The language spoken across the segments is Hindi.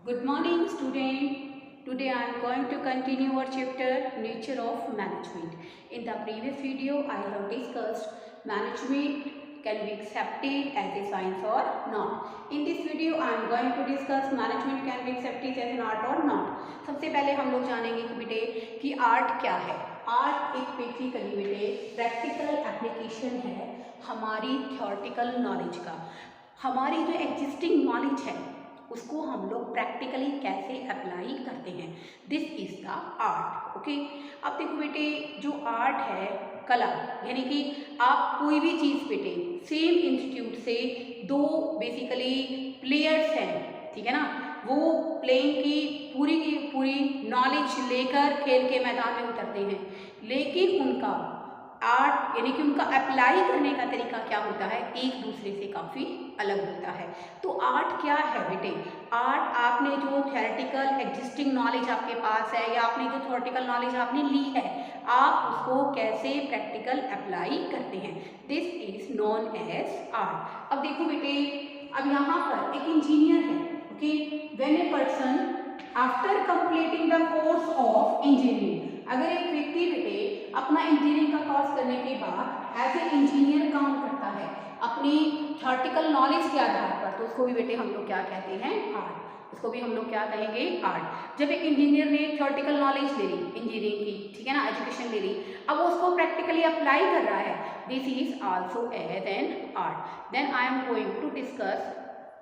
Good morning, student. Today I am going to continue our chapter Nature of Management. In the previous video, I have discussed management can be accepted as a science or not. In this video, I am going to discuss management can be accepted as an art or not. सबसे पहले हम लोग जानेंगे कि बेटे कि आर्ट क्या है. आर्ट एक बेसिकली बेटे प्रैक्टिकल एप्लीकेशन है हमारी थियोरेटिकल नॉलेज का. हमारी जो एग्जिस्टिंग नॉलेज है उसको हम लोग प्रैक्टिकली कैसे अप्लाई करते हैं. This is the art. Okay, अब देखो बेटे जो आर्ट है कला, यानी कि आप कोई भी चीज़ बेटे सेम इंस्टीट्यूट से दो बेसिकली प्लेयर्स हैं, ठीक है ना, वो प्लेइंग की पूरी नॉलेज लेकर खेल के मैदान में उतरते हैं, लेकिन उनका आर्ट यानी कि उनका अप्लाई करने का तरीका क्या होता है एक दूसरे से काफ़ी अलग होता है. तो आर्ट क्या है बेटे? आर्ट आपने जो थियोरेटिकल एग्जिस्टिंग नॉलेज आपके पास है या आपने जो थियोरेटिकल नॉलेज आपने ली है, आप उसको कैसे प्रैक्टिकल अप्लाई करते हैं. This is known as art. अब देखो बेटे, अब यहाँ पर एक इंजीनियर है. Okay, when a person after completing the course of engineering, अगर एक व्यक्ति बेटे अपना इंजीनियरिंग का कोर्स करने के बाद एज ए इंजीनियर काम करता है अपनी थियोरेटिकल नॉलेज के आधार पर, तो उसको भी बेटे हम लोग क्या कहते हैं? आर्ट. उसको भी हम लोग क्या कहेंगे? आर्ट. जब एक इंजीनियर ने थियोरेटिकल नॉलेज ले ली इंजीनियरिंग की, ठीक है ना, एजुकेशन ले ली, अब वो उसको प्रैक्टिकली अप्लाई कर रहा है, this is also as an art. Then I am going to discuss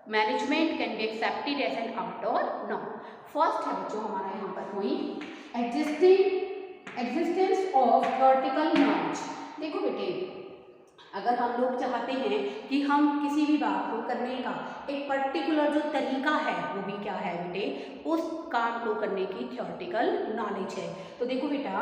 management can be accepted as an art और नॉट. फर्स्ट है जो हमारा यहाँ पर हुई एग्जिस्टेंस ऑफ थियोरेटिकल नॉलेज. देखो बेटे, अगर हम लोग चाहते हैं कि हम किसी भी बात को करने का एक पर्टिकुलर जो तरीका है वो भी क्या है बेटे, उस काम को करने की थियोरेटिकल नॉलेज है. तो देखो बेटा,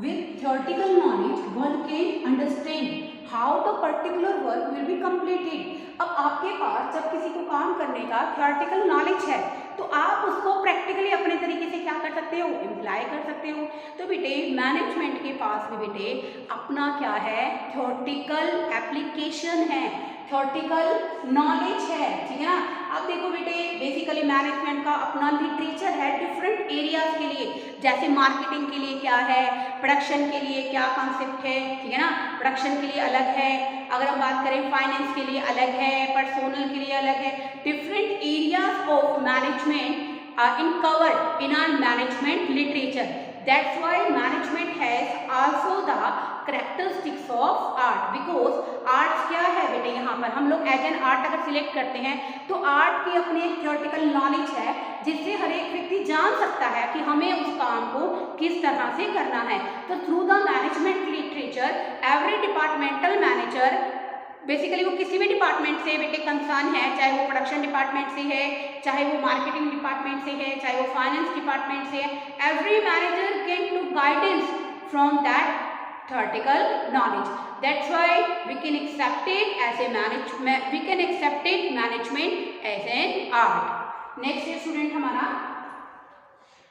with theoretical knowledge one can understand how the particular work will be completed. अब आपके पास जब किसी को काम करने का थियोरेटिकल नॉलेज है तो आप उसको प्रैक्टिकली अपने तरीके से क्या कर सकते हो? इम्प्लाई कर सकते हो. तो बेटे मैनेजमेंट के पास भी बेटे अपना क्या है? थियोरेटिकल एप्लीकेशन है, थियोरेटिकल नॉलेज है, ठीक है ना. अब देखो बेटे, बेसिकली मैनेजमेंट का अपना लिटरेचर है डिफरेंट एरियाज के लिए, जैसे मार्केटिंग के लिए क्या है, प्रोडक्शन के लिए क्या कॉन्सेप्ट है, ठीक है ना, प्रोडक्शन के लिए अलग है, अगर हम बात करें फाइनेंस के लिए अलग है, पर्सनल के लिए अलग है. Different areas of management are in covered in our management literature. That's why management has also the characteristics of art, because arts क्या है बेटे, यहाँ पर हम लोग एज एन आर्ट अगर सिलेक्ट करते हैं तो आर्ट की अपनी एक थियोरेटिकल नॉलेज है जिससे हर एक व्यक्ति जान सकता है कि हमें उस काम को किस तरह से करना है. तो through the management literature every departmental manager, basically वो किसी भी डिपार्टमेंट से बेटे कंसर्न है, चाहे वो प्रोडक्शन डिपार्टमेंट से है, चाहे वो मार्केटिंग डिपार्टमेंट से है, चाहे वो फाइनेंस डिपार्टमेंट से है, every manager can to guidance from that theoretical knowledge. That's why we can accept it as a management, we can accept it management as an art. Next है स्टूडेंट हमारा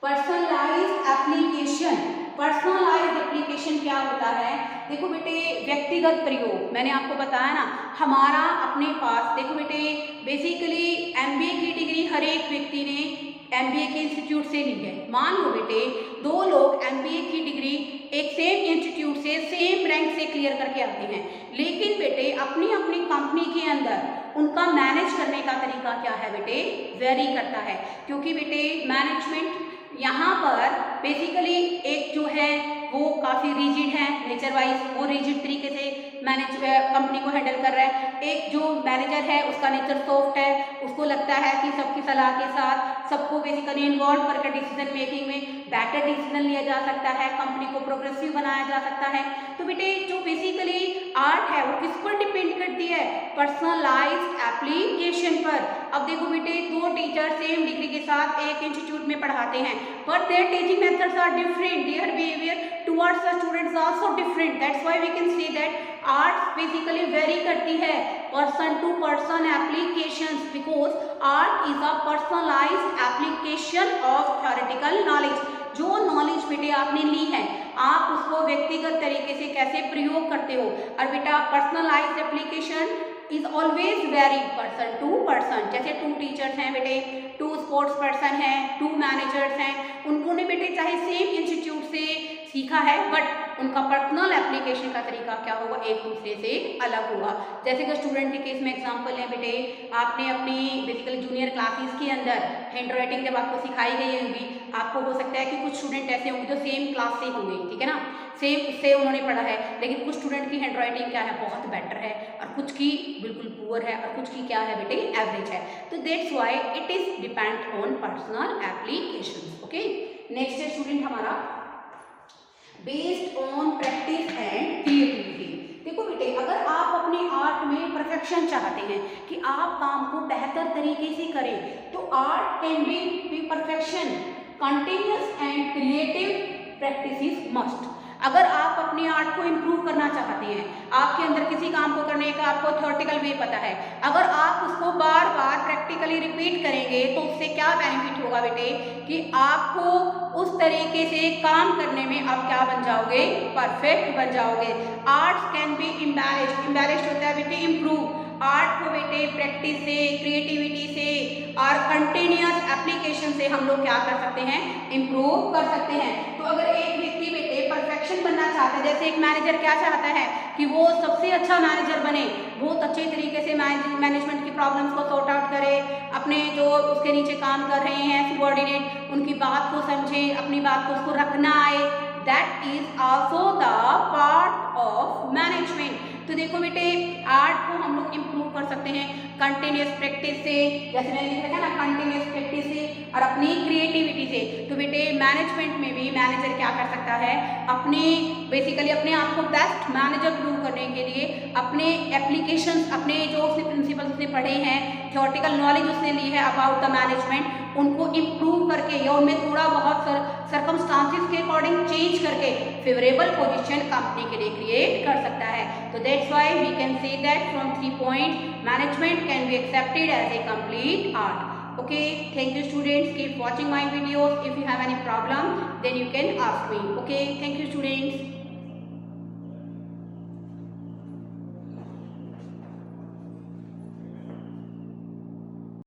पर्सनलाइज्ड एप्लीकेशन. पर्सनलाइज्ड एप्लीकेशन क्या होता है? देखो बेटे, व्यक्तिगत प्रयोग. मैंने आपको बताया ना, हमारा अपने पास देखो बेटे बेसिकली एमबीए की डिग्री हर एक व्यक्ति ने एमबीए के इंस्टीट्यूट से ली है. मान लो बेटे दो लोग एमबीए की डिग्री एक सेम इंस्टीट्यूट से सेम रैंक से क्लियर करके आते हैं, लेकिन बेटे अपनी अपनी कंपनी के अंदर उनका मैनेज करने का तरीका क्या है बेटे? वेरी करता है, क्योंकि बेटे मैनेजमेंट यहाँ पर बेसिकली एक जो है वो काफ़ी रिजिड है नेचर वाइज, वो रिजिड तरीके से मैनेज कंपनी को हैंडल कर रहा है. एक जो मैनेजर है उसका नेचर सॉफ्ट है, उसको लगता है कि सबकी सलाह के साथ सबको बेसिकली इन्वॉल्व करके डिसीजन मेकिंग में बेटर डिसीजन लिया जा सकता है, कंपनी को प्रोग्रेसिव बनाया जा सकता है. तो बेटे जो बेसिकली आर्ट है वो किस पर डिपेंड करती है? पर्सनलाइज्ड एप्लीकेशन पर. अब देखो बेटे दो टीचर सेम डिग्री के साथ एक इंस्टीट्यूट में पढ़ाते हैं, but their teaching methods are different, their behavior towards the students are also different. That's why we can say that arts basically vary करती है person to person applications, because art is a personalized application of theoretical knowledge. जो नॉलेज बेटे आपने ली है आप उसको व्यक्तिगत तरीके से कैसे प्रयोग करते हो. और बेटा personalized application is always very person to person. जैसे 2 टीचर्स हैं बेटे, 2 स्पोर्ट्स पर्सन हैं, 2 मैनेजर्स हैं, उन्होंने बेटे चाहे सेम इंस्टीट्यूट से सीखा है बट उनका पर्सनल एप्लीकेशन का तरीका क्या होगा, एक दूसरे से अलग होगा। जैसे कि स्टूडेंट के केस में एग्जांपल है बेटे, आपने अपनी बेसिकली जूनियर क्लासेस के अंदर हैंड राइटिंग जब आपको सिखाई गई होगी, आपको हो सकता है कि कुछ स्टूडेंट ऐसे होंगे जो सेम क्लास से होंगे, ठीक है ना, सेम उससे उन्होंने पढ़ा है, लेकिन कुछ स्टूडेंट की हैंड राइटिंग क्या है, बहुत बेटर है, और कुछ की बिल्कुल पुअर है, और कुछ की क्या है बेटे, एवरेज है। तो that's why it is depend on personal application. Okay, next है स्टूडेंट हमारा based on practice and creativity. देखो बेटे, अगर आप अपने आर्ट में परफेक्शन चाहते हैं कि आप काम को बेहतर तरीके से करें, तो art can be perfection, continuous and creative practice must. अगर आप अपने आर्ट को इम्प्रूव करना चाहते हैं, आपके अंदर किसी काम को करने का आपको थ्योरेटिकल वे पता है, अगर आप उसको बार बार प्रैक्टिकली रिपीट करेंगे तो उससे क्या बेनिफिट होगा बेटे, कि आपको उस तरीके से काम करने में आप क्या बन जाओगे, परफेक्ट बन जाओगे। आर्ट्स कैन बी इम्बैलिश्ड, इम्बैलिश्ड होता है बेटे इम्प्रूव। आर्ट को बेटे प्रैक्टिस से, क्रिएटिविटी से और कंटिन्यूअस एप्लीकेशन से हम लोग क्या कर सकते हैं, इम्प्रूव कर सकते हैं। तो अगर एक व्यक्ति बेटे परफेक्शन बनना चाहता है, जैसे एक मैनेजर क्या चाहता है कि वो सबसे अच्छा मैनेजर बने, बहुत अच्छे तरीके से मैनेजमेंट की प्रॉब्लम्स को सॉर्ट आउट करे, अपने जो उसके नीचे काम कर रहे हैं सबऑर्डिनेट, उनकी बात को समझे, अपनी बात को उसको रखना आए, that is also the part of management. तो देखो बेटे, आर्ट को हम लोग इम्प्रूव कर सकते हैं कंटिन्यूस प्रैक्टिस से, जैसे मैंने लिखा था ना, कंटिन्यूस प्रैक्टिस से और अपनी क्रिएटिविटी से। तो बेटे मैनेजमेंट में भी मैनेजर क्या कर सकता है, अपने बेसिकली अपने आप को बेस्ट मैनेजर प्रूव करने के लिए अपने एप्लीकेशंस, अपने जो उसने प्रिंसिपल्स उसने पढ़े हैं, थ्योरेटिकल नॉलेज उसने ली है अबाउट द मैनेजमेंट, उनको इम्प्रूव करके या उनमें थोड़ा बहुत सर्कमस्टांसिस के अकॉर्डिंग चेंज करके फेवरेबल पोजीशन कंपनी के लिए क्रिएट कर सकता है। तो that's why we can say that from 3 point management can be accepted as a complete art. Okay, thank you students, keep watching my videos. If you have any problem then you can ask me. Okay, thank you students.